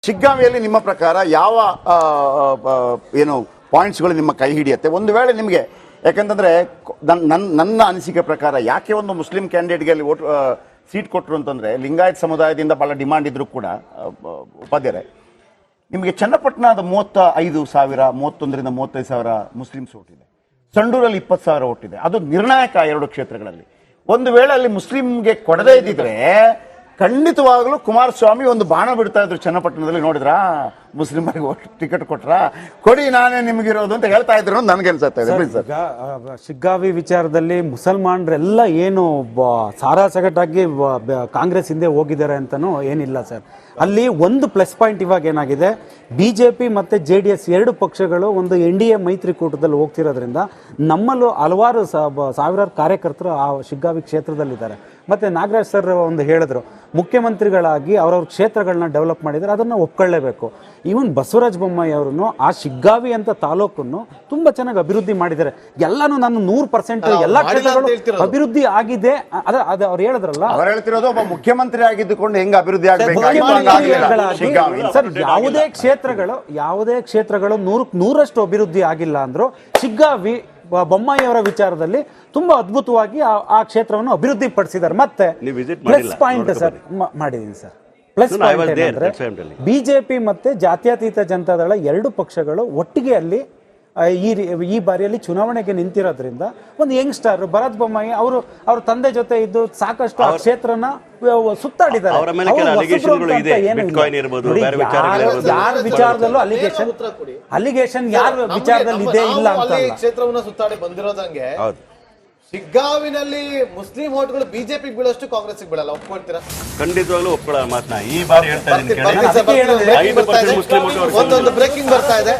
ಶಿಗ್ಗಾಂವಿಯಲ್ಲಿ ನಿಮ್ಮ ಪ್ರಕಾರ ಯಾವ ಏನು ಪಾಯಿಂಟ್ಸ್ಗಳು ನಿಮ್ಮ ಕೈ ಹಿಡಿಯುತ್ತೆ? ಒಂದು ವೇಳೆ ನಿಮಗೆ, ಯಾಕಂತಂದರೆ ನನ್ನ ಅನಿಸಿಕೆ ಪ್ರಕಾರ ಯಾಕೆ ಒಂದು ಮುಸ್ಲಿಂ ಕ್ಯಾಂಡಿಡೇಟ್ಗೆ ಅಲ್ಲಿ ಸೀಟ್ ಕೊಟ್ಟರು ಅಂತಂದರೆ, ಲಿಂಗಾಯತ್ ಸಮುದಾಯದಿಂದ ಭಾಳ ಡಿಮಾಂಡ್ ಇದ್ದರೂ ಕೂಡ ಉಪಾಧ್ಯಾಯರೇ, ನಿಮಗೆ ಚನ್ನಪಟ್ಟಣದ 35,000 31ರಿಂದ 35,000 ಮುಸ್ಲಿಮ್ಸ್ ಓಟಿದೆ, ಸಂಡೂರಲ್ಲಿ 20,000 ಓಟಿದೆ. ಅದು ನಿರ್ಣಾಯಕ ಎರಡು ಕ್ಷೇತ್ರಗಳಲ್ಲಿ. ಒಂದು ವೇಳೆ ಅಲ್ಲಿ ಮುಸ್ಲಿಂಗೆ ಕೊಡದೇ ಇದ್ದಿದ್ರೆ ಖಂಡಿತವಾಗಲೂ ಕುಮಾರಸ್ವಾಮಿ ಒಂದು ಬಾಣ ಬಿಡ್ತಾ ಇದ್ರು ಚನ್ನಪಟ್ಟಣದಲ್ಲಿ. ನೋಡಿದ್ರಾ, ಮುಸ್ಲಿಮರಿಗೆ ಟಿಕೆಟ್ ಕೊಟ್ರ, ಕೊಡಿ ನಾನೇ ನಿಮಗಿರೋದು ಅಂತ ಹೇಳ್ತಾ ಇದ್ರು ಅಂತ ನನಗೆ ಅನ್ಸುತ್ತೆ. ಶಿಗ್ಗಾವಿ ವಿಚಾರದಲ್ಲಿ ಮುಸಲ್ಮಾನರೆಲ್ಲ ಏನು ಸಾರಾಸಗಟಾಗಿ ಕಾಂಗ್ರೆಸ್ ಹಿಂದೆ ಹೋಗಿದ್ದಾರೆ ಅಂತನೂ ಏನಿಲ್ಲ ಸರ್. ಅಲ್ಲಿ ಒಂದು ಪ್ಲಸ್ ಪಾಯಿಂಟ್ ಇವಾಗ ಏನಾಗಿದೆ, ಬಿಜೆಪಿ ಮತ್ತು JDS ಎರಡು ಪಕ್ಷಗಳು ಒಂದು NDA ಮೈತ್ರಿಕೂಟದಲ್ಲಿ ಹೋಗ್ತಿರೋದ್ರಿಂದ ನಮ್ಮಲ್ಲೂ ಹಲವಾರು ಸಾವಿರಾರು ಕಾರ್ಯಕರ್ತರು ಆ ಶಿಗ್ಗಾವಿ ಕ್ಷೇತ್ರದಲ್ಲಿದ್ದಾರೆ. ಮತ್ತು ನಾಗರಾಜ್ ಸರ್ ಒಂದು ಹೇಳಿದ್ರು, ಮುಖ್ಯಮಂತ್ರಿಗಳಾಗಿ ಅವ್ರವ್ರ ಕ್ಷೇತ್ರಗಳನ್ನ ಡೆವಲಪ್ ಮಾಡಿದರೆ ಅದನ್ನು ಒಪ್ಕೊಳ್ಳೇಬೇಕು. ಈವನ್ ಬಸವರಾಜ ಬೊಮ್ಮಾಯಿ ಅವರನ್ನು ಆ ಶಿಗ್ಗಾವಿ ಅಂತ ತಾಲೂಕನ್ನು ತುಂಬ ಚೆನ್ನಾಗಿ ಅಭಿವೃದ್ಧಿ ಮಾಡಿದ್ದಾರೆ. ಎಲ್ಲಾನು ನಾನು 100% ಎಲ್ಲ ಕ್ಷೇತ್ರಗಳು ಅಭಿವೃದ್ಧಿ ಆಗಿದೆ. ಅದು ಅವ್ರು ಹೇಳಿದ್ರಲ್ಲ, ಅವ್ರು ಹೇಳ್ತಿರೋದು ಒಬ್ಬ ಮುಖ್ಯಮಂತ್ರಿ ಆಗಿದ್ದುಕೊಂಡು ಹೆಂಗೆ ಅಭಿವೃದ್ಧಿ ಆಗಬೇಕು ಸರ್. ಯಾವುದೇ ಕ್ಷೇತ್ರಗಳು 100% ಅಭಿವೃದ್ಧಿ ಆಗಿಲ್ಲ ಅಂದ್ರು ಶಿಗ್ಗಾವಿ ಬೊಮ್ಮಾಯಿ ಅವರ ವಿಚಾರದಲ್ಲಿ ತುಂಬಾ ಅದ್ಭುತವಾಗಿ ಆ ಕ್ಷೇತ್ರವನ್ನು ಅಭಿವೃದ್ಧಿ ಪಡಿಸಿದ್ದಾರೆ. ಮತ್ತೆ ಪ್ಲಸ್ ಪಾಯಿಂಟ್ ಸರ್ ಮಾಡಿದೀನಿ ಸರ್. ಪ್ಲಸ್ ಪಾಯಿಂಟ್ ಏನಂದ್ರೆ, ಬಿಜೆಪಿ ಮತ್ತೆ ಜಾತ್ಯತೀತ ಜನತಾದಳ ಎರಡು ಪಕ್ಷಗಳು ಒಟ್ಟಿಗೆ ಅಲ್ಲಿ ಈ ಬಾರಿಯಲ್ಲಿ ಚುನಾವಣೆಗೆ ನಿಂತಿರೋದ್ರಿಂದ ಒಂದು ಯಂಗ್ಸ್ಟರ್ ಭರತ್ ಬೊಮ್ಮಾಯಿ ಅವ್ರ ತಂದೆ ಜೊತೆ ಇದ್ದು ಸಾಕಷ್ಟು ಆ ಕ್ಷೇತ್ರನ ಸುತ್ತಾಡಿದ್ದಾರೆ. ಯಾರ ವಿಚಾರದಲ್ಲೂ ಅಲಿಗೇಷನ್ ಯಾರ ವಿಚಾರದಲ್ಲಿ ಇದೆ ಇಲ್ಲ ಅಂತ ಕ್ಷೇತ್ರವನ್ನ ಸುತ್ತಾಡಿ ಬಂದಿರೋದಂಗೆ ಶಿಗ್ಗಾವಿನಲ್ಲಿ ಮುಸ್ಲಿಂ ಓಟ್ಗಳು ಬಿಜೆಪಿಗೆ ಬೀಳಷ್ಟು ಕಾಂಗ್ರೆಸ್ ಬೀಳಲ್ಲ. ಒಪ್ಕೊಳ್ತೀರಾ? ಖಂಡಿತವಾಗ್ಲೂ ಒಪ್ಕೊಳ್ಳೋ ಮಾತನ್ನ ಈ ಬಾರಿ ಹೇಳ್ತಾ ಇದ್ದೀನಿ. ಒಂದೊಂದು ಬ್ರೇಕಿಂಗ್ ಬರ್ತಾ ಇದೆ.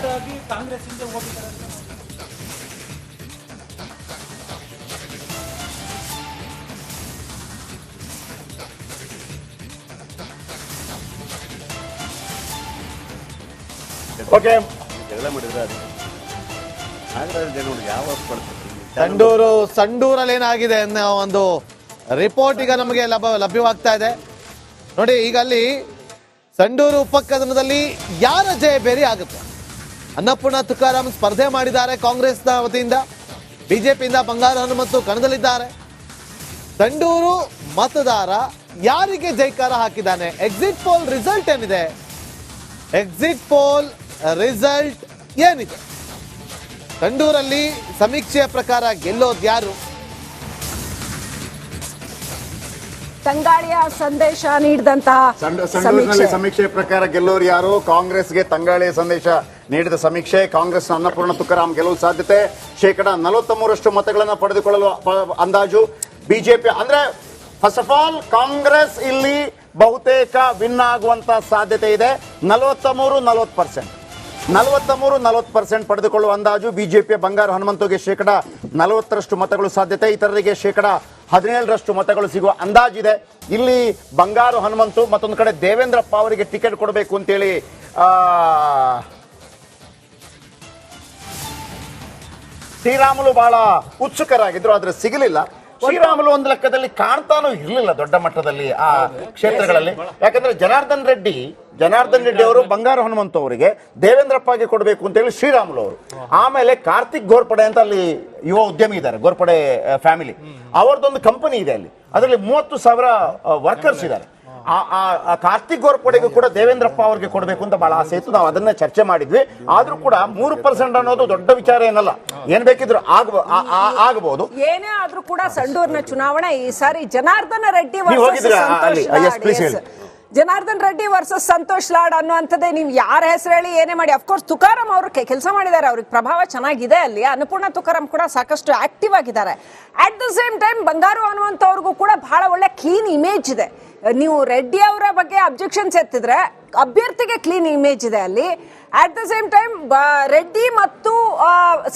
ಓಕೆ, ಜಗಳ ಮಾಡಿದ್ರೆ ಅದು ನಾಗರಾಜ್ ಜನರು ಯಾವ ಸಂಡೂರಲ್ಲಿ ಏನಾಗಿದೆ ಅನ್ನೋ ಒಂದು ರಿಪೋರ್ಟ್ ಈಗ ನಮಗೆ ಲಭ್ಯವಾಗ್ತಾ ಇದೆ. ನೋಡಿ, ಈಗ ಅಲ್ಲಿ ಸಂಡೂರು ಉಪಕದನದಲ್ಲಿ ಯಾರ ಜಯಬೇರಿ ಆಗುತ್ತೆ? ಅನ್ನಪೂರ್ಣ ತುಕಾರಾಮ್ ಸ್ಪರ್ಧೆ ಮಾಡಿದ್ದಾರೆ ಕಾಂಗ್ರೆಸ್ನ ವತಿಯಿಂದ, ಬಿಜೆಪಿಯಿಂದ ಬಂಗಾರ ಹನುಮಂತು ಕಣದಲ್ಲಿದ್ದಾರೆ. ಸಂಡೂರು ಮತದಾರ ಯಾರಿಗೆ ಜೈಕಾರ ಹಾಕಿದ್ದಾನೆ? ಎಕ್ಸಿಟ್ ಪೋಲ್ ರಿಸಲ್ಟ್ ಏನಿದೆ? ಎಕ್ಸಿಟ್ ಪೋಲ್ ರಿಸಲ್ಟ್ ಏನಿದೆ? ಸಂಡೂರಲ್ಲಿ ಸಮೀಕ್ಷೆಯ ಪ್ರಕಾರ ಗೆಲ್ಲೋದು ಯಾರು? ತಂಗಾಳಿಯ ಸಂದೇಶ ನೀಡಿದಂತಹ ಸಂಡೂರಿನಲ್ಲಿ ಸಮೀಕ್ಷೆ ಪ್ರಕಾರ ಗೆಲ್ಲೋರು ಯಾರು? ಕಾಂಗ್ರೆಸ್ಗೆ ತಂಗಾಳಿಯ ಸಂದೇಶ ನೀಡಿದ ಸಮೀಕ್ಷೆ. ಕಾಂಗ್ರೆಸ್ನ ಅನ್ನಪೂರ್ಣ ತುಕಾರಾಮ್ ಗೆಲ್ಲುವ ಸಾಧ್ಯತೆ 43% ಮತಗಳನ್ನು ಪಡೆದುಕೊಳ್ಳಲು ಅಂದಾಜು. ಬಿಜೆಪಿ ಅಂದ್ರೆ ಫಸ್ಟ್ ಆಫ್ ಆಲ್ ಕಾಂಗ್ರೆಸ್ ಇಲ್ಲಿ ಬಹುತೇಕ ವಿನ್ ಆಗುವಂತ ಸಾಧ್ಯತೆ ಇದೆ. 43-40% ಪಡೆದುಕೊಳ್ಳುವ ಅಂದಾಜು. ಬಿಜೆಪಿಯ ಬಂಗಾರ ಹನುಮಂತುಗೆ 40% ಮತಗಳು ಸಾಧ್ಯತೆ, ಇತರರಿಗೆ 17% ಮತಗಳು ಸಿಗುವ ಅಂದಾಜಿದೆ. ಇಲ್ಲಿ ಬಂಗಾರು ಹನುಮಂತು, ಮತ್ತೊಂದು ಕಡೆ ದೇವೇಂದ್ರಪ್ಪ ಅವರಿಗೆ ಟಿಕೆಟ್ ಕೊಡಬೇಕು ಅಂತೇಳಿ ಶ್ರೀರಾಮುಲು ಬಹಳ ಉತ್ಸುಕರಾಗಿದ್ರು, ಆದ್ರೆ ಸಿಗಲಿಲ್ಲ. ಶ್ರೀರಾಮುಲು ಒಂದು ಲೆಕ್ಕದಲ್ಲಿ ಕಾಣ್ತಾನೂ ಇರಲಿಲ್ಲ ದೊಡ್ಡ ಮಟ್ಟದಲ್ಲಿ ಆ ಕ್ಷೇತ್ರಗಳಲ್ಲಿ. ಯಾಕಂದ್ರೆ ಜನಾರ್ದನ್ ರೆಡ್ಡಿ ಅವರು ಬಂಗಾರ ಹನುಮಂತು ಅವರಿಗೆ ದೇವೇಂದ್ರಪ್ಪಗೆ ಕೊಡಬೇಕು ಅಂತೇಳಿ ಶ್ರೀರಾಮುಲು ಅವರು. ಆಮೇಲೆ ಕಾರ್ತಿಕ್ ಗೋರ್ಪಡೆ ಅಂತ ಅಲ್ಲಿ ಯುವ ಉದ್ಯಮಿ ಇದ್ದಾರೆ, ಗೋರ್ಪಡೆ ಫ್ಯಾಮಿಲಿ, ಅವರದೊಂದು ಕಂಪನಿ ಇದೆ ಅಲ್ಲಿ, ಅದರಲ್ಲಿ 30,000 ವರ್ಕರ್ಸ್ ಇದ್ದಾರೆ. ಆ ಕಾರ್ತಿಕ್ ಗೋರ್ಪಡೆಗೂ ಕೂಡ ದೇವೇಂದ್ರಪ್ಪ ಅವರಿಗೆ ಕೊಡಬೇಕು ಅಂತ ಬಹಳ ಆಸೆ ಇತ್ತು. ನಾವು ಅದನ್ನೇ ಚರ್ಚೆ ಮಾಡಿದ್ವಿ. ಆದ್ರೂ ಕೂಡ 3% ಅನ್ನೋದು ದೊಡ್ಡ ವಿಚಾರ ಏನಲ್ಲ, ಏನ್ ಬೇಕಿದ್ರು ಆಗಬಹುದು. ಏನೇ ಆದ್ರೂ ಕೂಡ ಸಂಡೂರಿನ ಚುನಾವಣೆ ಈ ಸಾರಿ ಜನಾರ್ದನ ರೆಡ್ಡಿ ವರ್ಸಸ್ ಸಂತೋಷ್ ಲಾಡ್ ಅನ್ನುವಂಥದ್ದೇ. ನೀವು ಯಾರ ಹೆಸರು ಹೇಳಿ ಏನೇ ಮಾಡಿ, ಅಫ್ಕೋರ್ಸ್ ತುಕಾರಾಮ್ ಅವರು ಕೆಲಸ ಮಾಡಿದ್ದಾರೆ, ಅವ್ರಿಗೆ ಪ್ರಭಾವ ಚೆನ್ನಾಗಿದೆ ಅಲ್ಲಿ. ಅನ್ನಪೂರ್ಣ ತುಕಾರಾಮ್ ಕೂಡ ಸಾಕಷ್ಟು ಆಕ್ಟಿವ್ ಆಗಿದ್ದಾರೆ. ಅಟ್ ದ ಸೇಮ್ ಟೈಮ್ ಬಂಗಾರು ಅನ್ನುವಂಥ ಅವ್ರಿಗೂ ಕೂಡ ಬಹಳ ಒಳ್ಳೆ ಕ್ಲೀನ್ ಇಮೇಜ್ ಇದೆ. ನೀವು ರೆಡ್ಡಿ ಅವರ ಬಗ್ಗೆ ಅಬ್ಜೆಕ್ಷನ್ಸ್ ಎತ್ತಿದ್ರೆ ಅಭ್ಯರ್ಥಿಗೆ ಕ್ಲೀನ್ ಇಮೇಜ್ ಇದೆ ಅಲ್ಲಿ. At the same time Reddy ಮತ್ತು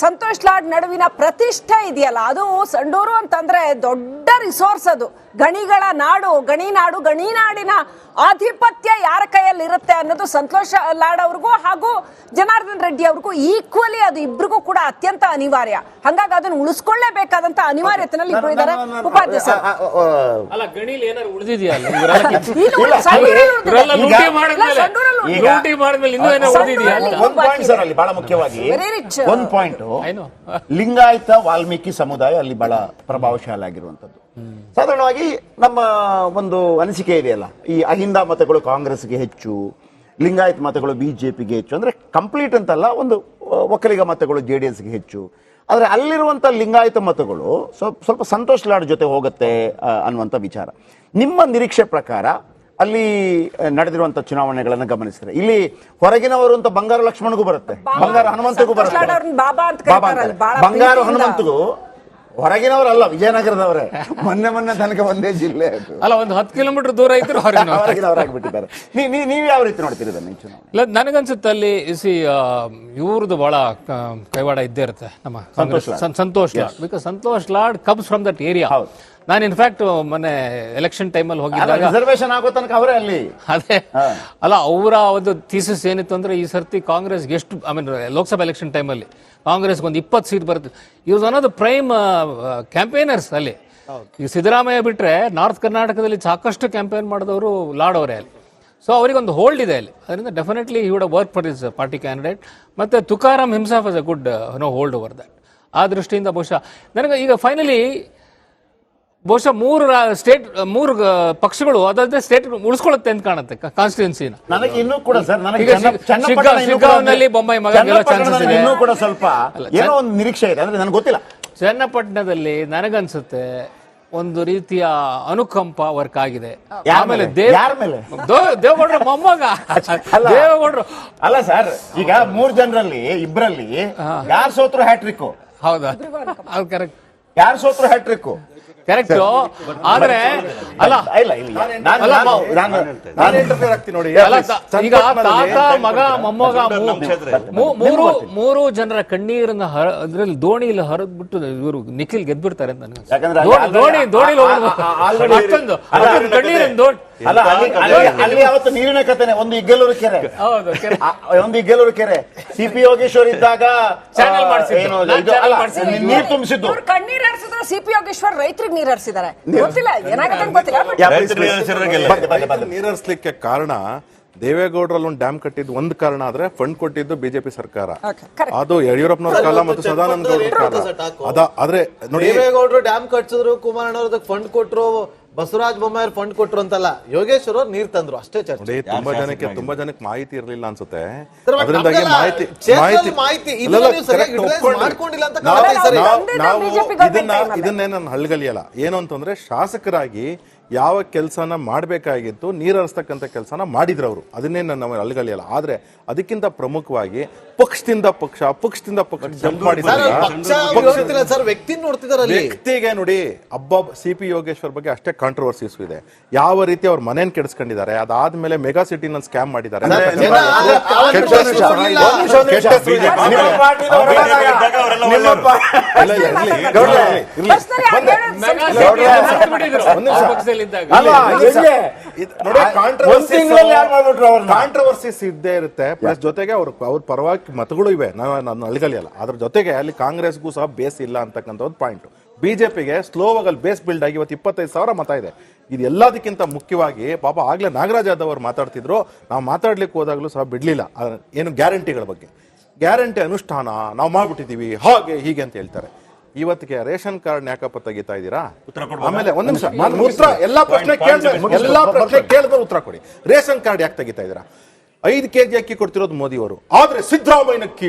ಸಂತೋಷ್ ಲಾಡ್ ನಡುವಿನ ಪ್ರತಿಷ್ಠೆ ಇದೆಯಲ್ಲ, ಅದು ಸಂಡೂರು ಅಂತಂದ್ರೆ ದೊಡ್ಡ ರಿಸೋರ್ಸ್. ಅದು ಗಣಿಗಳ ನಾಡು, ಗಣಿನಾಡಿನ ಆಧಿಪತ್ಯ ಯಾರ ಕೈಯಲ್ಲಿ ಇರುತ್ತೆ ಅನ್ನೋದು ಸಂತೋಷ್ ಲಾಡ್ ಅವ್ರಿಗೂ ಹಾಗೂ ಜನಾರ್ದನ್ ರೆಡ್ಡಿ ಅವ್ರಿಗೂ ಈಕ್ವಲಿ ಅದು ಇಬ್ರಿಗೂ ಕೂಡ ಅತ್ಯಂತ ಅನಿವಾರ್ಯ. ಹಂಗಾಗಿ ಅದನ್ನು ಉಳಿಸ್ಕೊಳ್ಳೇಬೇಕಾದಂತ ಅನಿವಾರ್ಯತೆನಲ್ಲಿ ಇಬ್ರು ಇದ್ದಾರೆ. ಉಪಾಧ್ಯ ಸರ್, ಅಲ್ಲ ಗಣಿಲಿ ಏನಾದ್ರು ಉಳಿದಿದೆಯಲ್ಲ ಲೂಟಿ ಮಾಡಿದ್ಮೇಲೆ ಇನ್ನೂ ಏನೋ ಉಳಿದಿದೆಯಾ ಅಂತ. ಒಂದು ಪಾಯಿಂಟ್ ಸರ್, ಅಲ್ಲಿ ಬಹಳ ಮುಖ್ಯವಾಗಿ Very rich. ಒಂದು ಪಾಯಿಂಟ್, ಲಿಂಗಾಯತ ವಾಲ್ಮೀಕಿ ಸಮುದಾಯ ಅಲ್ಲಿ ಬಹಳ ಪ್ರಭಾವಶಾಲಿ ಆಗಿರುವಂತದ್ದು. ಸಾಧಾರಣವಾಗಿ ನಮ್ಮ ಒಂದು ಅನಿಸಿಕೆ ಇದೆಯಲ್ಲ, ಈ ಅಹಿಂದ ಮತಗಳು ಕಾಂಗ್ರೆಸ್ಗೆ ಹೆಚ್ಚು, ಲಿಂಗಾಯತ್ ಮತಗಳು ಬಿಜೆಪಿಗೆ ಹೆಚ್ಚು, ಅಂದ್ರೆ ಕಂಪ್ಲೀಟ್ ಅಂತಲ್ಲ, ಒಂದು ಒಕ್ಕಲಿಗ ಮತಗಳು JDSಗೆ ಹೆಚ್ಚು. ಆದರೆ ಅಲ್ಲಿರುವಂಥ ಲಿಂಗಾಯತ ಮತಗಳು ಸ್ವಲ್ಪ ಸಂತೋಷ್ ಲಾಡ್ ಜೊತೆ ಹೋಗುತ್ತೆ ಅನ್ನುವಂಥ ವಿಚಾರ. ನಿಮ್ಮ ನಿರೀಕ್ಷೆ ಪ್ರಕಾರ ಅಲ್ಲಿ ನಡೆದಿರುವಂಥ ಚುನಾವಣೆಗಳನ್ನು ಗಮನಿಸಿದ್ರೆ ಇಲ್ಲಿ ಹೊರಗಿನವರು ಅಂತ ಬಂಗಾರ ಲಕ್ಷ್ಮಣಗೂ ಬರುತ್ತೆ, ಬಂಗಾರ ಹನುಮಂತಗೂ ಬರುತ್ತೆ, ಬಂಗಾರ ಹನುಮಂತಗೂ ಹೊರಗಿನವರಲ್ಲ, ವಿಜಯನಗರದವರೇ. ಮೊನ್ನೆ ತನಕ ಒಂದೇ ಜಿಲ್ಲೆ ಅಲ್ಲ, ಒಂದು 10 ಕಿಲೋಮೀಟರ್ ದೂರ ಇದ್ರು ಹೊರಗಿನವರಾಗ್ಬಿಟ್ಟಿದ್ದಾರೆ. ನೀವು ಯಾವ ರೀತಿ ನೋಡ್ತೀರಿ ಇದನ್ನು ಈ ಚುನಾವಣೆ? ಇಲ್ಲ, ನನಗನ್ಸುತ್ತೆ ಅಲ್ಲಿ ಇವ್ರದ್ದು ಬಹಳ ಕೈವಾಡ ಇದ್ದೇ ಇರುತ್ತೆ ನಮ್ಮ Santosh Lad. Because Santosh Lad comes from that area. ನಾನು ಇನ್ಫ್ಯಾಕ್ಟ್ ಮೊನ್ನೆ ಎಲೆಕ್ಷನ್ ಟೈಮಲ್ಲಿ ಹೋಗಿದ್ದಾಗ ರಿಸರ್ವೇಶನ್ ಆಗೋ ತನಕ ಅವರೇ ಅಲ್ಲಿ. ಅದೇ ಅಲ್ಲ, ಅವರ ಒಂದು ಥೀಸಿಸ್ ಏನಿತ್ತು ಅಂದ್ರೆ ಈ ಸರ್ತಿ ಕಾಂಗ್ರೆಸ್ಗೆ ಎಷ್ಟು, ಐ ಮೀನ್ ಲೋಕಸಭಾ ಎಲೆಕ್ಷನ್ ಟೈಮಲ್ಲಿ ಕಾಂಗ್ರೆಸ್ಗೆ ಒಂದು 20 ಸೀಟ್ ಬರುತ್ತೆ. ಇವ್ರು one of the prime campaigners ಅಲ್ಲಿ. ಈಗ ಸಿದ್ದರಾಮಯ್ಯ ಬಿಟ್ರೆ ನಾರ್ತ್ ಕರ್ನಾಟಕದಲ್ಲಿ ಸಾಕಷ್ಟು ಕ್ಯಾಂಪೇನ್ ಮಾಡಿದವರು ಲಾಡ್ ಅವರೇ ಅಲ್ಲಿ. ಸೊ ಅವರಿಗೊಂದು ಹೋಲ್ಡ್ ಇದೆ ಅಲ್ಲಿ. ಅದರಿಂದ definitely he would work for his party candidate. ಮತ್ತೆ Tukaram himself is a good hold over that. ಆ ದೃಷ್ಟಿಯಿಂದ ಬಹುಶಃ ನನಗೆ ಈಗ ಫೈನಲಿ ಬಹುಶಃ ಮೂರು ಪಕ್ಷಗಳು ಅದಾದ್ರೆ ಸ್ಟೇಟ್ ಉಳಿಸ್ಕೊಳ್ಳುತ್ತೆ ಅಂತ ಕಾಣುತ್ತೆ ಕಾನ್ಸ್ಟಿಟ್ಯೂನ್ಸಿನ. ನನಗೆ ಇನ್ನೂ ಕೂಡ ಸರ್, ಶಿಗ್ಗಾಂವ್ನಲ್ಲಿ ಬೊಮ್ಮಾಯಿ ಮಗ ಗೆಲ್ಲೋ ಚಾನ್ಸಸ್ ಇದೆ. ಇನ್ನೂ ಕೂಡ ಸ್ವಲ್ಪ ಏನೋ ಒಂದು ನಿರೀಕ್ಷೆ ಇದೆ, ಅಂದ್ರೆ ನನಗೆ ಗೊತ್ತಿಲ್ಲ. ಚನ್ನಪಟ್ಟಣದಲ್ಲಿ ನನಗನ್ಸುತ್ತೆ ಒಂದು ರೀತಿಯ ಅನುಕಂಪ ವರ್ಕ್ ಆಗಿದೆ. ಆಮೇಲೆ ದೇವೇಗೌಡರ ಮೊಮ್ಮಗ ದೇವೇಗೌಡರು ಅಲ್ಲ ಸರ್, ಈಗ 3 ಜನರಲ್ಲಿ ಇಬ್ಬರಲ್ಲಿ ಯಾರು ಸೋತ್ರು ಹ್ಯಾಟ್ರಿಕ್. ಹೌದಾ? ಅದು ಕರೆಕ್ಟ್. ಯಾರು ಸೋತ್ರು ಹ್ಯಾಟ್ರಿಕ್ ಕರೆಕ್ಟ್. ಆದ್ರೆ ಅಲ್ಲ, ಈಗ ತಾತ ಮಗ ಮೊಮ್ಮಗ ಮೂರು ಜನರ ಕಣ್ಣೀರನ್ನ ಅದ್ರಲ್ಲಿ ದೋಣಿಲಿ ಹರಿದ್ಬಿಟ್ಟು ಇವರು ನಿಖಿಲ್ ಗೆದ್ಬಿಡ್ತಾರೆ ಅಂತ ಅವತ್ತು ನೀರಿನ ಕಥೆನೆ. ಒಂದು ಇಗ್ಗಲೂರು ಕೆರೆ CP ಯೋಗೇಶ್ವರ್ ಇದ್ದಾಗ ನೀರು ತುಂಬಿಸಿದ್ದು. ಕಣ್ಣೀರ್ ಹರಿಸಿದ್ರೆ CP ಯೋಗೇಶ್ವರ್ ರೈತರಿಗೆ ನೀರ್ ಹರಿಸಿದ್ದಾರೆ. ಗೊತ್ತಿಲ್ಲ ಏನಾಗುತ್ತೆ ಗೊತ್ತಿಲ್ಲ. ನೀರ್ ಹರಿಸ್ಲಿಕ್ಕೆ ಕಾರಣ ದೇವೇಗೌಡರಲ್ಲಿ ಒಂದು ಡ್ಯಾಮ್ ಕಟ್ಟಿದ್ದು ಒಂದು ಕಾರಣ ಆದ್ರೆ ಫಂಡ್ ಕೊಟ್ಟಿದ್ದು ಬಿಜೆಪಿ ಸರ್ಕಾರ. ಅದು ಯಡಿಯೂರಪ್ಪನವ್ರ ಕಾಲ ಮತ್ತು ಸದಾನಂದ ಗೌಡ್ರ ಕಾಲ. ಆದ್ರೆ ದೇವೇಗೌಡರು ಡ್ಯಾಮ್ ಕಟ್ಸಿದ್ರು, ಕುಮಾರಣ್ಣವ್ರ ಫಂಡ್ ಕೊಟ್ರು, ಬಸವರಾಜ ಬೊಮ್ಮಾಯಿ ಫಂಡ್ ಕೊಟ್ರು ಅಂತಲ್ಲ, ಯೋಗೇಶ್ವರ ನೀರ್ ತಂದ್ರು ಅಷ್ಟೇ. ಚರ್ಚೆ ತುಂಬಾ ಜನಕ್ಕೆ ಮಾಹಿತಿ ಇರ್ಲಿಲ್ಲ ಅನ್ಸುತ್ತೆ. ಅದರಿಂದಾಗಿ ಇದನ್ನೇ ನಾನು ಹಳ್ಗಲಿಯಲ್ಲ. ಏನು ಅಂತಂದ್ರೆ ಶಾಸಕರಾಗಿ ಯಾವ ಕೆಲಸನ ಮಾಡಬೇಕಾಗಿತ್ತು, ನೀರು ಹರಿಸ್ತಕ್ಕಂಥ ಕೆಲಸನ ಮಾಡಿದ್ರು ಅವರು. ಅದನ್ನೇ ನಾವು ಅಲ್ಗಲಿಯಲ್ಲ. ಆದ್ರೆ ಅದಕ್ಕಿಂತ ಪ್ರಮುಖವಾಗಿ ಪಕ್ಷದಿಂದ ಪಕ್ಷ ಜಂಪ್ ಮಾಡಿದ್ದಾರೆ. ವ್ಯಕ್ತಿಗೆ ನೋಡಿ, CP ಯೋಗೇಶ್ವರ್ ಬಗ್ಗೆ ಅಷ್ಟೇ ಕಾಂಟ್ರವರ್ಸೀಸ್ ಇದೆ. ಯಾವ ರೀತಿ ಅವ್ರ ಮನೇನ್ ಕೆಡಿಸ್ಕೊಂಡಿದ್ದಾರೆ, ಅದಾದ್ಮೇಲೆ ಮೆಗಾ ಸಿಟಿನ ಸ್ಕ್ಯಾಮ್ ಮಾಡಿದ್ದಾರೆ. ಕಾಂಟ್ರವರ್ಸೀಸ್ ಇದ್ದೇ ಇರುತ್ತೆ. ಪ್ಲಸ್ ಜೊತೆಗೆ ಅವ್ರ ಪರವಾಗಿ ಮತಗಳು ಇವೆ, ನಾನು ಅಲ್ಗಲಿಯಲ್ಲ. ಅದ್ರ ಜೊತೆಗೆ ಅಲ್ಲಿ ಕಾಂಗ್ರೆಸ್ಗೂ ಸಹ ಬೇಸ್ ಇಲ್ಲ ಅಂತಕ್ಕಂಥ ಒಂದು ಪಾಯಿಂಟ್. ಬಿಜೆಪಿಗೆ ಸ್ಲೋವಾಗಿ ಬೇಸ್ ಬಿಲ್ಡ್ ಆಗಿ ಇವತ್ತು 25,000 ಮತ ಇದೆ. ಇದು ಎಲ್ಲದಕ್ಕಿಂತ ಮುಖ್ಯವಾಗಿ ಪಾಪ ಆಗ್ಲೇ ನಾಗರಾಜ್ ಯಾದವ್ ಅವರು ಮಾತಾಡ್ತಿದ್ರು, ನಾವು ಮಾತಾಡ್ಲಿಕ್ಕೆ ಹೋದಾಗ್ಲೂ ಸಹ ಬಿಡ್ಲಿಲ್ಲ. ಏನು ಗ್ಯಾರಂಟಿಗಳ ಬಗ್ಗೆ, ಗ್ಯಾರಂಟಿ ಅನುಷ್ಠಾನ ನಾವು ಮಾಡ್ಬಿಟ್ಟಿದೀವಿ ಹಾಗೆ ಹೀಗೆ ಅಂತ ಹೇಳ್ತಾರೆ. ಇವತ್ತಿಗೆ ರೇಷನ್ ಕಾರ್ಡ್ ಯಾಕಪ್ಪ ತೆಗಿತಾ ಇದ್ದೀರಾ? ಆಮೇಲೆ ಒಂದ್ ನಿಮಿಷ, ಉತ್ತರ ಎಲ್ಲಾ ಪ್ರಶ್ನೆ ಕೇಳಿದ್ರೆ ಉತ್ತರ ಕೊಡಿ. ರೇಷನ್ ಕಾರ್ಡ್ ಯಾಕೆ ತೆಗಿತಾ ಇದ್ದೀರಾ? 5 kg ಅಕ್ಕಿ ಕೊಡ್ತಿರೋದು ಮೋದಿ ಅವರು. ಆದ್ರೆ ಸಿದ್ದರಾಮಯ್ಯನಕ್ಕಿ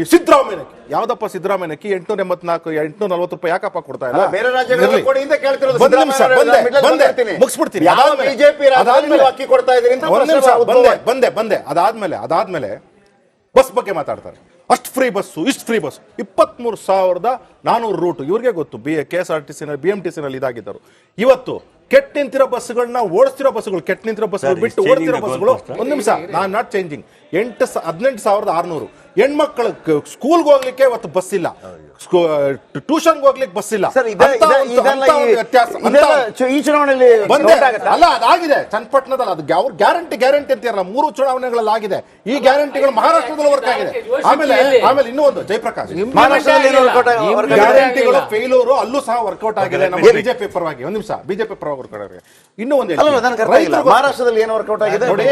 ಯಾವ್ದಪ್ಪ ಸಿದ್ದರಾಮಯ್ಯನಕ್ಕಿ 884 840 ರೂಪಾಯಿ ಯಾಕಪ್ಪ ಕೊಡ್ತಾ ಇಲ್ಲ? ಮುಗಿಸ್ಬಿಡ್ತೀನಿ. ಅದಾದ್ಮೇಲೆ ಬಸ್ ಬಗ್ಗೆ ಮಾತಾಡ್ತಾರೆ. ಅಷ್ಟು ಫ್ರೀ ಬಸ್ಸು, ಇಷ್ಟು ಫ್ರೀ ಬಸ್, 23,400 ರೂಟ್ ಇವ್ರಿಗೆ ಗೊತ್ತು. KSRTC BMTC ನಲ್ಲಿ ಇದಾಗಿದ್ದರು. ಇವತ್ತು ಕೆಟ್ಟ ನಿಂತಿರೋ ಬಸ್ಗಳನ್ನ ಓಡಿಸ್ತಿರೋ ಬಸ್ಗಳು, ಕೆಟ್ಟ ನಿಂತಿರೋ ಬಸ್ಗಳು ಬಿಟ್ಟು ಓಡಿಸ್ತಿರೋ ಬಸ್ಗಳು. ಒಂದ್ ನಿಮಿಷ, ನಾಟ್ ಚೇಂಜಿಂಗ್. 18,600. ಹೆಣ್ಮಕ್ಳು ಸ್ಕೂಲ್ಗೆ ಹೋಗ್ಲಿಕ್ಕೆ ಇವತ್ತು ಬಸ್ ಇಲ್ಲ, ಟ್ಯೂಷನ್ಗೆ ಹೋಗ್ಲಿಕ್ಕೆ ಬಸ್ ಇಲ್ಲ. ಸರ್, ಈ ಚುನಾವಣೆಯಲ್ಲಿ ಅಲ್ಲ, ಅದಾಗಿದೆ ಚನ್ನಪಟ್ಟಣದಲ್ಲಿ. ಅದು ಅವ್ರ ಗ್ಯಾರಂಟಿ ಅಂತೀರಲ್ಲ, 3 ಚುನಾವಣೆಗಳಲ್ಲಿ ಆಗಿದೆ. ಈ ಗ್ಯಾರಂಟಿಗಳು ಮಹಾರಾಷ್ಟ್ರದಲ್ಲಿ ವರ್ಕ್ ಆಗಿದೆ. ಆಮೇಲೆ ಇನ್ನೂ ಒಂದು ಜಯಪ್ರಕಾಶ್, ಗ್ಯಾರಂಟಿಗಳು ಫೇಲ್ಯೂರ್ ಅಲ್ಲೂ ಸಹ ವರ್ಕೌಟ್ ಆಗಿದೆ ನಮ್ಮ ಬಿಜೆಪಿ ಪರವಾಗಿ. ಒಂದ್ ನಿಮಿಷ, ಬಿಜೆಪಿ ಪರವಾಗಿ ವರ್ಕೌಟ್ ಆಗಿದೆ. ಇನ್ನೂ ಒಂದು ಮಹಾರಾಷ್ಟ್ರದಲ್ಲಿ ಏನು ವರ್ಕೌಟ್ ಆಗಿದೆ ನೋಡಿ.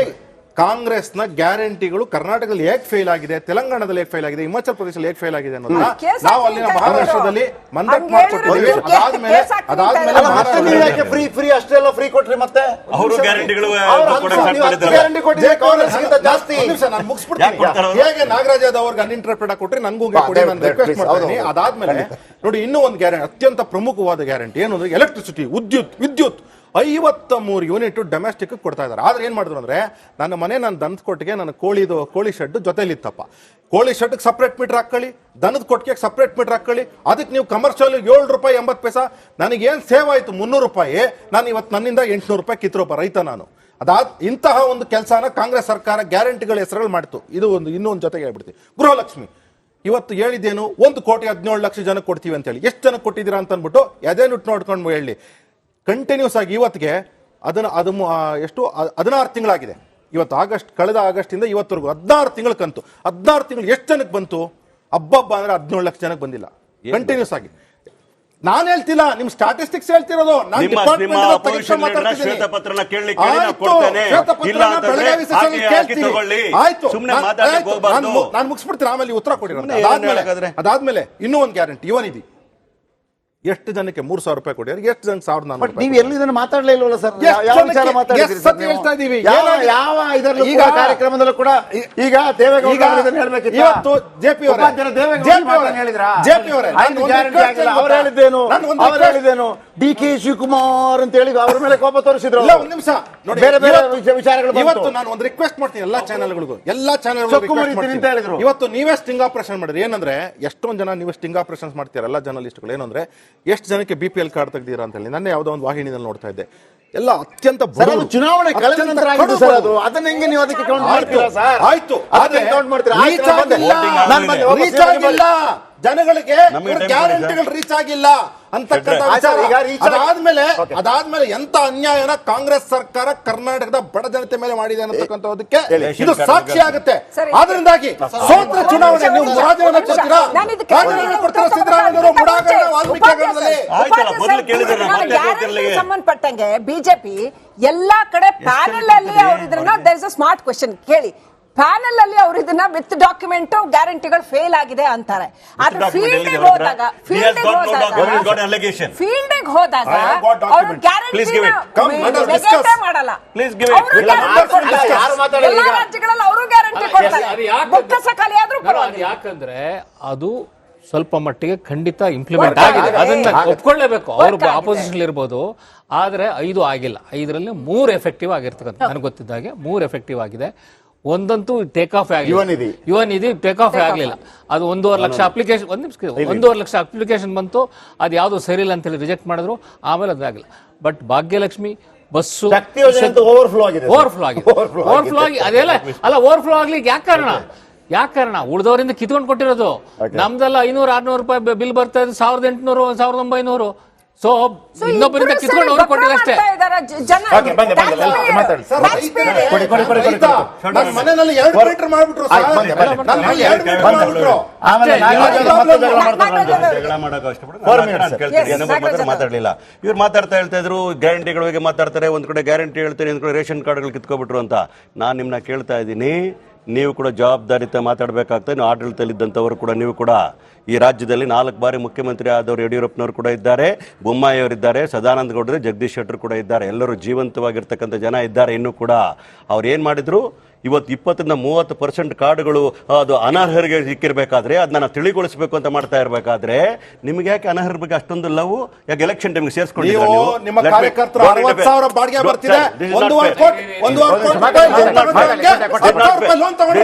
ಕಾಂಗ್ರೆಸ್ನ ಗ್ಯಾರಂಟಿಗಳು ಕರ್ನಾಟಕದಲ್ಲಿ ಹೇಗೆ ಫೇಲ್ ಆಗಿದೆ, ತೆಲಂಗಾಣದಲ್ಲಿ ಹೇಗೆ ಫೇಲ್ ಆಗಿದೆ, ಹಿಮಾಚಲ ಪ್ರದೇಶದಲ್ಲಿ ಹೇಗೆ ಫೇಲ್ ಆಗಿದೆ ಅನ್ನೋದನ್ನ ನಾವು ಅಲ್ಲಿನ ಮಹಾರಾಷ್ಟ್ರದಲ್ಲಿ ಮಂದಟ್ ಮಾಡ್ಕೊಟ್ಟಿದ್ದೀವಿ. ಅದಾದ್ಮೇಲೆ ಫ್ರೀ ಅಷ್ಟೆಲ್ಲ ಫ್ರೀ ಕೊಟ್ರಿ, ಮತ್ತೆ ಅವರು ಗ್ಯಾರಂಟಿಗಳು ಜಾಸ್ತಿ. ನಾನು ಮುಗಿಸ್ಬಿಡ್ತೀನಿ. ಹೇಗೆ ನಾಗರಾಜ್ ಯಾದವ್ ಅವ್ರಿಗೆ ಅನ್ಇಂಟರಪ್ಟೆಡ್ ಕೊಟ್ರಿ, ನನಗೂ ಕೊಡಿ, ನಾನು ರಿಕ್ವೆಸ್ಟ್ ಮಾಡ್ತೀನಿ. ಅದಾದ್ಮೇಲೆ ನೋಡಿ, ಇನ್ನೂ ಒಂದು ಗ್ಯಾರಂಟಿ, ಅತ್ಯಂತ ಪ್ರಮುಖವಾದ ಗ್ಯಾರಂಟಿ ಏನು ಅಂದ್ರೆ ಎಲೆಕ್ಟ್ರಿಸಿಟಿ, ವಿದ್ಯುತ್ 53 ಯೂನಿಟ್ ಡೊಮೆಸ್ಟಿಕ್ ಕೊಡ್ತಾ ಇದ್ದಾರೆ. ಆದ್ರೆ ಏನ್ ಮಾಡಿದ್ರು ಅಂದ್ರೆ, ನನ್ನ ಮನೆ, ನನ್ನ ದನದ ಕೊಟ್ಟಿಗೆ, ನನ್ನ ಕೋಳಿ ಶೆಡ್ ಜೊತೆಲಿ ಇತ್ತಪ್ಪ. ಕೋಳಿ ಶೆಡ್ ಸಪ್ರೇಟ್ ಮೀಟರ್ ಹಾಕೊಳ್ಳಿ, ದನದ ಕೊಟ್ಟಿಗೆ ಸಪ್ರೇಟ್ ಮೀಟರ್ ಹಾಕೊಳ್ಳಿ. ಅದಕ್ಕೆ ನೀವು ಕಮರ್ಷಿಯಲ್ ₹7.80. ನನಗೇನ್ ಸೇವ್ ಆಯ್ತು ₹300. ನಾನು ಇವತ್ತು ನನ್ನಿಂದ ₹800 ಕಿತ್ತರೊಬ್ಬ ರೈತ ನಾನು. ಇಂತಹ ಒಂದು ಕೆಲಸನ ಕಾಂಗ್ರೆಸ್ ಸರ್ಕಾರ ಗ್ಯಾರಂಟಿಗಳ ಹೆಸರುಗಳು ಮಾಡ್ತು. ಇದು ಇನ್ನೊಂದು ಜೊತೆಗೆ ಹೇಳ್ಬಿಡ್ತೀವಿ. ಗೃಹಲಕ್ಷ್ಮಿ ಇವತ್ತು ಹೇಳಿದ್ದೇನು, 1,17,00,000 ಜನಕ್ಕೆ ಕೊಡ್ತೀವಿ ಅಂತ ಹೇಳಿ. ಎಷ್ಟು ಜನಕ್ಕೆ ಕೊಟ್ಟಿದ್ದೀರಾ ಅಂತ ಅಂದ್ಬಿಟ್ಟು ಅದೇನು ನೋಡ್ಕೊಂಡು ಹೇಳಿ. ಕಂಟಿನ್ಯೂಸ್ ಆಗಿ ಇವತ್ತಿಗೆ ಎಷ್ಟು 16 ತಿಂಗಳಾಗಿದೆ. ಇವತ್ತು ಕಳೆದ ಆಗಸ್ಟ್ ಇಂದ ಇವತ್ತರೆಗೂ 16 ತಿಂಗಳ ಕಂತು. 16 ತಿಂಗಳು ಎಷ್ಟು ಜನಕ್ಕೆ ಬಂತು? ಹಬ್ಬ ಅಂದ್ರೆ 17 ಲಕ್ಷ ಜನಕ್ಕೆ ಬಂದಿಲ್ಲ. ಕಂಟಿನ್ಯೂಸ್ ಆಗಿ. ನಾನು ಹೇಳ್ತಿಲ್ಲ, ನಿಮ್ ಸ್ಟಾಟಿಸ್ಟಿಕ್ಸ್ ಹೇಳ್ತಿರೋದು. ನಾನು ಮುಗಿಸ್ಬಿಡ್ತೀನಿ, ಆಮೇಲೆ ಉತ್ತರ ಕೊಡಿ. ಅದಾದ್ಮೇಲೆ ಇನ್ನೂ ಒಂದು ಗ್ಯಾರಂಟಿ, ಯುವನಿಧಿ. ಎಷ್ಟು ಜನಕ್ಕೆ ₹3,000 ಕೊಡಿ, ಎಷ್ಟು ಜನಕ್ಕೆ ₹1,400? ನೀವು ಎಲ್ಲಿ ಇದನ್ನು ಮಾತಾಡಲೇ ಇಲ್ವಲ್ಲ ಸರ್? ಹೇಳ್ತಾ ಇದೀವಿ. ಯಾವ ಇದರಲ್ಲೂ ಈಗ ಕಾರ್ಯಕ್ರಮದಲ್ಲೂ ಕೂಡ ಈಗ ದೇವೇಗೌಡ ಹೇಳ್ಬೇಕಿತ್ತು. ಇವತ್ತು ಜೆಪಿ ಹೇಳಿದ್ದೇನು DK ಶಿವಕುಮಾರ್ ಅಂತ ಹೇಳಿ ಅವ್ರ ಮೇಲೆ ಕೋಪ ತೋರಿಸಿದ್ರು. ಒಂದ್ ನಿಮಿಷ ನೋಡಿ, ಬೇರೆ ಬೇರೆ ವಿಚಾರಗಳು. ಇವತ್ತು ನಾನು ಒಂದು ರಿಕ್ವೆಸ್ಟ್ ಮಾಡ್ತೀನಿ ಎಲ್ಲಾ ಚಾನೆಲ್ಗಳಿಗೂ. ಇವತ್ತು ನೀವೇ ಸ್ಟಿಂಗ್ ಆಪರೇಷನ್ ಮಾಡಿದ್ರಿ. ಏನಂದ್ರೆ ಎಷ್ಟೊಂದು ಜನ ನೀವು ಸ್ಟಿಂಗ್ ಆಪರೇಷನ್ ಮಾಡ್ತೀರಾ ಎಲ್ಲ ಜರ್ನಲಿಸ್ಟ್ಗಳು. ಏನಂದ್ರೆ ಎಷ್ಟು ಜನಕ್ಕೆ BPL ಕಾರ್ಡ್ ತೆಗ್ದೀರಾ ಅಂತ ಹೇಳಿ ನನ್ನ ಯಾವುದೋ ಒಂದು ವಾಹಿನಿಯಲ್ಲಿ ನೋಡ್ತಾ ಇದ್ದೆ. ಎಲ್ಲ ಅತ್ಯಂತ ಚುನಾವಣೆ ಕಳೆದ ನಂತರ ಆಗಿದೆ ಸರ್ ಅದು. ಅದನ್ನ ಹೆಂಗೆ ನೀವು ಅದಕ್ಕೆ ಕೌಂಟ್ ಮಾಡ್ತೀರಾ ಸರ್? ಆಯ್ತು, ಕೌಂಟ್ ಮಾಡ್ತೀರಾ? ಜನಗಳಿಗೆ ಗ್ಯಾರಂಟಿಗಳು ರೀಚ್ ಆಗಿಲ್ಲ ಅಂತಕ್ಕಂಥ ಅದಾದ್ಮೇಲೆ ಎಂತ ಅನ್ಯಾಯನ ಕಾಂಗ್ರೆಸ್ ಸರ್ಕಾರ ಕರ್ನಾಟಕದ ಬಡ ಜನತೆ ಮೇಲೆ ಮಾಡಿದೆ ಅನ್ನತಕ್ಕಂಥದಕ್ಕೆ ಇದು ಸಾಕ್ಷಿ ಆಗುತ್ತೆ. ಆದ್ರಿಂದಾಗಿ ಸೋತ್ರ ಚುನಾವಣೆ ನೀವು ರಾಜೀನಾಮೆ ಕೊಡ್ತೀರಾ? ರಾಜೀನಾಮೆ ಕೊಡ್ತೀರಾ ಸಿದ್ದರಾಮಯ್ಯವರು? ಸಂಬಂಧಪಟ್ಟಂಗೆ ಬಿಜೆಪಿ ಎಲ್ಲಾ ಕಡೆ ಪ್ಯಾನೆಲ್ ಅಲ್ಲಿ ಅವ್ರು ಇದನ್ನ there is a smart question ಕೇಳಿ. ಪ್ಯಾನೆಲ್ ಅಲ್ಲಿ ಅವರು ಇದನ್ನ ವಿತ್ ಡಾಕ್ಯುಮೆಂಟ್ ಗ್ಯಾರಂಟಿಗಳು ಫೇಲ್ ಆಗಿದೆ ಅಂತಾರೆ. ಆದ್ರೆ ಫೀಲ್ಡ್ ಹೋದಾಗ ಅವರು ಗ್ಯಾರಂಟಿ ಮಾಡಲ್ಲ. ಎಲ್ಲಾ ರಾಜ್ಯಗಳಲ್ಲಿ ಅವರು ಗ್ಯಾರಂಟಿ ಕೊಡ್ತಾರೆ. ಯಾಕಂದ್ರೆ ಅದು ಸ್ವಲ್ಪ ಮಟ್ಟಿಗೆ ಖಂಡಿತ ಇಂಪ್ಲಿಮೆಂಟ್ ಆಗಿದೆ, ಅದನ್ನ ಒಪ್ಕೊಳ್ಳೇಬೇಕು. ಅವರು ಆಪೋಸಿಷನ್ ಇರ್ಬೋದು, ಆದ್ರೆ 5 ಆಗಿಲ್ಲ. 5ರಲ್ಲಿ 3 ಎಫೆಕ್ಟಿವ್ ಆಗಿರ್ತಕ್ಕಂಥ ನನಗೆ ಗೊತ್ತಿದ್ದಾಗೆ 3 ಎಫೆಕ್ಟಿವ್ ಆಗಿದೆ. ಒಂದಂತೂ ಟೇಕ್ ಆಫ್ ಆಗಿಲ್ಲ, ಯುವನಿಧಿ ಟೇಕ್ ಆಫ್ ಆಗಲಿಲ್ಲ. ಅದು 1.5 ಲಕ್ಷ ಅಪ್ಲಿಕೇಶನ್, 1.5 ಲಕ್ಷ ಅಪ್ಲಿಕೇಶನ್ ಬಂತು. ಅದು ಯಾವ್ದು ಸರಿ ಇಲ್ಲ ಅಂತ ಹೇಳಿ ರಿಜೆಕ್ಟ್ ಮಾಡಿದ್ರು. ಆಮೇಲೆ ಅದಾಗಿಲ್ಲ. ಬಟ್ ಭಾಗ್ಯಲಕ್ಷ್ಮಿ ಬಸ್ಸು ಓವರ್ಫ್ಲೋ ಆಗಿದೆ. ಅದೆಲ್ಲ ಅಲ್ಲ, ಓವರ್ಫ್ಲೋ ಆಗ್ಲಿಕ್ಕೆ ಯಾಕೆ ಕಾರಣ ಉಳಿದವರಿಂದ ಕಿತ್ಕೊಂಡು ಕೊಟ್ಟಿರೋದು. ನಮ್ದೆಲ್ಲ 500-600 ಬಿಲ್ ಬರ್ತಾ ಇದೆ, 1,800 1,900. ಸೊ ಇನ್ನೊಬ್ಬರಿಂದ ಕಿತ್ಕೊಂಡು ಅವ್ರು ಕೊಟ್ಟಿಲ್ಲ ಅಷ್ಟೇ. ಮಾತಾಡ್ಲಿಲ್ಲ. ಇವ್ರು ಮಾತಾಡ್ತಾ ಹೇಳ್ತಾ ಇದ್ರು ಗ್ಯಾರಂಟಿಗಳ ಬಗ್ಗೆ ಮಾತಾಡ್ತಾರೆ. ಒಂದ್ ಕಡೆ ಗ್ಯಾರಂಟಿ ಹೇಳ್ತಾರೆ, ಒಂದ್ ಕಡೆ ರೇಷನ್ ಕಾರ್ಡ್ಗಳು ಕಿತ್ಕೊಬಿಟ್ರು ಅಂತ. ನಾನ್ ನಿಮ್ನ ಕೇಳ್ತಾ ಇದ್ದೀನಿ, ನೀವು ಕೂಡ ಜವಾಬ್ದಾರಿತ ಮಾತಾಡಬೇಕಾಗ್ತದೆ. ಆಡಳಿತದಲ್ಲಿದ್ದಂಥವರು ಕೂಡ, ನೀವು ಕೂಡ ಈ ರಾಜ್ಯದಲ್ಲಿ 4 ಬಾರಿ ಮುಖ್ಯಮಂತ್ರಿ ಆದವರು ಯಡಿಯೂರಪ್ಪನವರು ಕೂಡ ಇದ್ದಾರೆ, ಬೊಮ್ಮಾಯಿ ಅವರಿದ್ದಾರೆ, ಸದಾನಂದ ಗೌಡರು, ಜಗದೀಶ್ ಶೆಟ್ಟರ್ ಕೂಡ ಇದ್ದಾರೆ. ಎಲ್ಲರೂ ಜೀವಂತವಾಗಿರ್ತಕ್ಕಂಥ ಜನ ಇದ್ದಾರೆ. ಇನ್ನೂ ಕೂಡ ಅವ್ರು ಏನು ಮಾಡಿದ್ರು, ಇವತ್ತು 20-30% ಕಾರ್ಡ್ಗಳು ಅದು ಅನರ್ಹರಿಗೆ ಸಿಕ್ಕಿರ್ಬೇಕಾದ್ರೆ ಅದನ್ನ ನಾವು ತಿಳಿಗೊಳಿಸಬೇಕು ಅಂತ ಮಾಡ್ತಾ ಇರಬೇಕಾದ್ರೆ ನಿಮ್ಗೆ ಯಾಕೆ ಅನರ್ಹರ ಬಗ್ಗೆ ಅಷ್ಟೊಂದು ಲವ್? ಯಾಕೆ ಎಲೆಕ್ಷನ್ ಟೈಮ್ಗೆ ಸೇರಿಸ್ಕೊಂಡಿದ್ದೀರಾ ನೀವು? ನಿಮ್ಮ ಕಾರ್ಯಕರ್ತರು 60,000 ಬಾಡಿಗೆ ಬರ್ತಿದೆ, 1.5 ಕೋಟಿ ಲೋನ್ ತಗೊಂಡು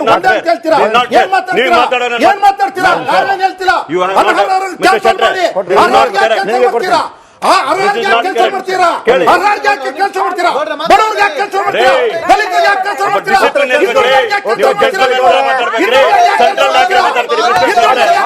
ಏನ್ ಮಾತಾಡ್ತೀರಾ? ಆ ಅರ್ಹರಿಗೆ ಯಾಕೆ ಕೆಲಸ ಮಾಡ್ತೀರಾ? ಅರ್ಹರಿಗೆ ಯಾಕೆ ಕೆಲಸ ಮಾಡ್ತೀರಾ? ಬಡವರಿಗೆ ಯಾಕೆ ಕೆಲಸ ಮಾಡ್ತೀರಾ? ದಲಿತರಿಗೆ ಯಾಕೆ ಕೆಲಸ ಮಾಡ್ತೀರಾ? ಹಿಂದುಳಿದರಿಗೆ ಯಾಕೆ ಕೆಲಸ ಮಾಡ್ತೀರಾ? ಹಿಂದುಳಿದರಿಗೆ ಯಾಕೆ ಕೆಲಸ ಮಾಡ್ತೀರಾ?